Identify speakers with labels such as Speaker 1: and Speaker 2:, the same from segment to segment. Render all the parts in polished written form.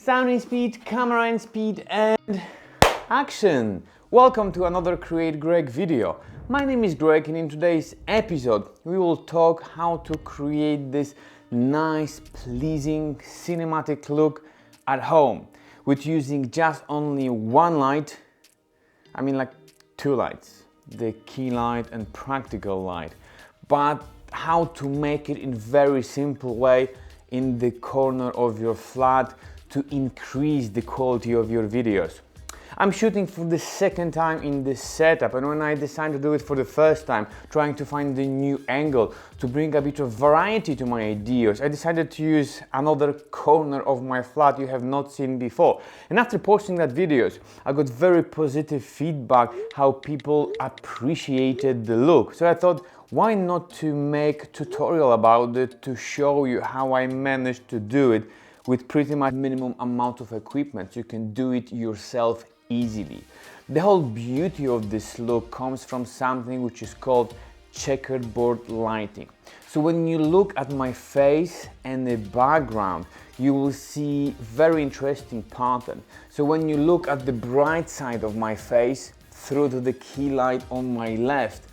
Speaker 1: Sound in speed, camera in speed, and action! Welcome to another Create Greg video. My name is Greg, and in today's episode we will talk how to create this nice, pleasing cinematic look at home with using just only one light. I mean like two lights, the key light and practical light, but how to make it in very simple way in the corner of your flat to increase the quality of your videos. I'm shooting for the second time in this setup, and when I decided to do it for the first time, trying to find a new angle to bring a bit of variety to my ideas, I decided to use another corner of my flat you have not seen before. And after posting that videos, I got very positive feedback how people appreciated the look. So I thought, why not to make a tutorial about it to show you how I managed to do it with pretty much minimum amount of equipment. You can do it yourself easily. The whole beauty of this look comes from something which is called checkerboard lighting. So when you look at my face and the background, you will see very interesting pattern. So when you look at the bright side of my face through to the key light on my left,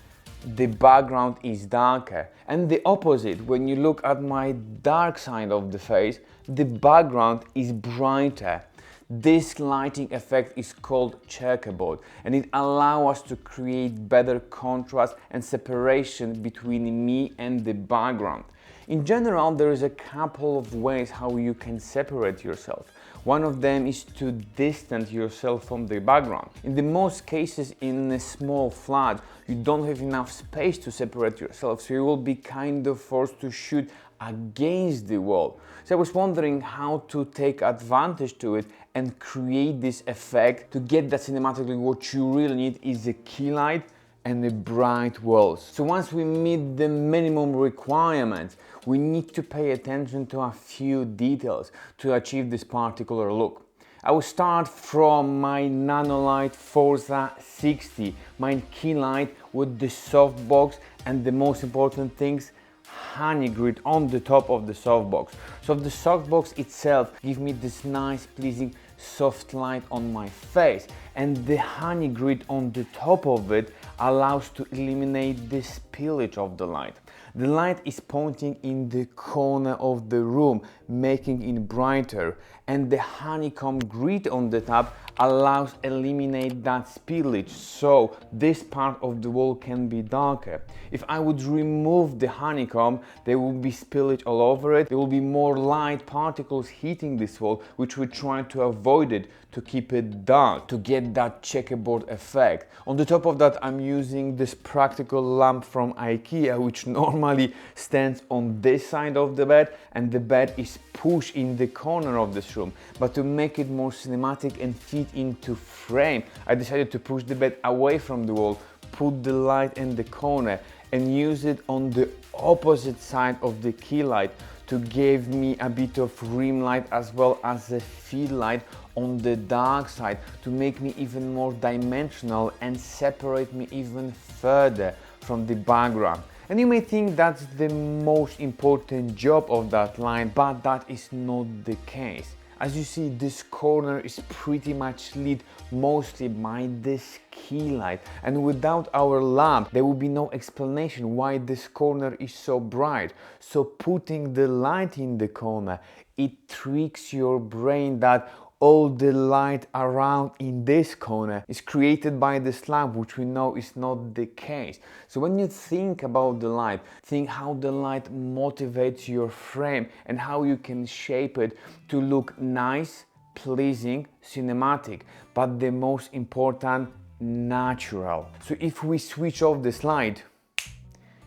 Speaker 1: the background is darker, and the opposite, when you look at my dark side of the face, the background is brighter. This lighting effect is called checkerboard, and it allows us to create better contrast and separation between me and the background. In general, there is a couple of ways how you can separate yourself. One of them is to distance yourself from the background. In the most cases in a small flat, you don't have enough space to separate yourself, so you will be kind of forced to shoot against the wall. So I was wondering how to take advantage to it and create this effect to get that cinematically. What you really need is a key light and the bright walls. So once we meet the minimum requirements, we need to pay attention to a few details to achieve this particular look. I will start from my NANLITE Forza 60, my key light with the softbox, and the most important things, honey grid on the top of the softbox. So the softbox itself gives me this nice, pleasing, soft light on my face, and the honey grid on the top of it allows to eliminate the spillage of the light. The light is pointing in the corner of the room, making it brighter, and the honeycomb grid on the top allows eliminate that spillage, so this part of the wall can be darker. If I would remove the honeycomb, there will be spillage all over it. There will be more light particles hitting this wall, which we try to avoid it to keep it dark, to get that checkerboard effect. On the top of that, I'm using this practical lamp from IKEA, which normally stands on this side of the bed, and the bed is pushed in the corner of this room. But to make it more cinematic and fit into frame, I decided to push the bed away from the wall, put the light in the corner, and use it on the opposite side of the key light to give me a bit of rim light as well as a field light on the dark side to make me even more dimensional and separate me even further from the background. And you may think that's the most important job of that line, but that is not the case. As you see, this corner is pretty much lit mostly by this key light, and without our lamp there will be no explanation why this corner is so bright. So putting the light in the corner, it tricks your brain that all the light around in this corner is created by this lamp, which we know is not the case. So when you think about the light, think how the light motivates your frame and how you can shape it to look nice, pleasing, cinematic, but the most important, natural. So if we switch off this light,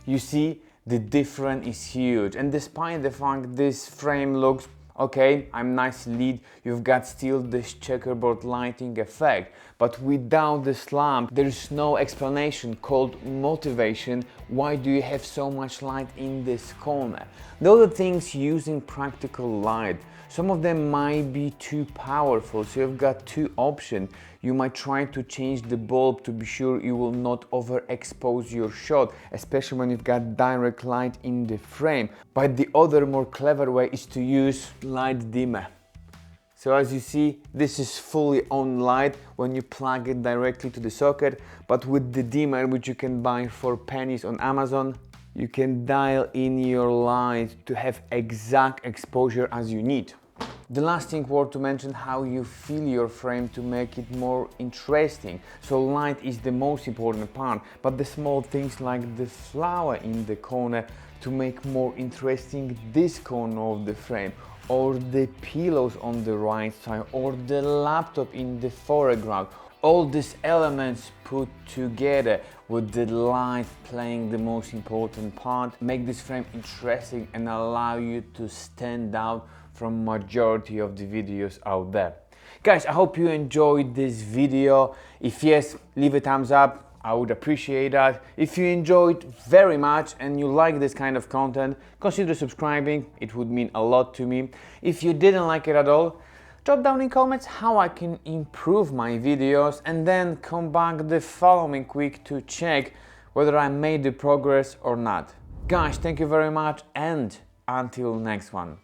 Speaker 1: you see the difference is huge, and despite the fact this frame looks okay, I'm nicely lit, you've got still this checkerboard lighting effect, but without this lamp there is no explanation called motivation. Why do you have so much light in this corner? The other things using practical light, some of them might be too powerful, so you've got two options. You might try to change the bulb to be sure you will not overexpose your shot, especially when you've got direct light in the frame. But the other more clever way is to use light dimmer. So as you see, this is fully on light when you plug it directly to the socket, but with the dimmer, which you can buy for pennies on Amazon, you can dial in your light to have exact exposure as you need. The last thing worth to mention, how you fill your frame to make it more interesting. So light is the most important part, but the small things like the flower in the corner to make more interesting this corner of the frame, or the pillows on the right side, or the laptop in the foreground. All these elements put together with the light playing the most important part make this frame interesting and allow you to stand out from majority of the videos out there. Guys, I hope you enjoyed this video. If yes, leave a thumbs up. I would appreciate that. If you enjoyed very much and you like this kind of content, consider subscribing. It would mean a lot to me. If you didn't like it at all, drop down in comments how I can improve my videos, and then come back the following week to check whether I made the progress or not. Guys, thank you very much, and until next one.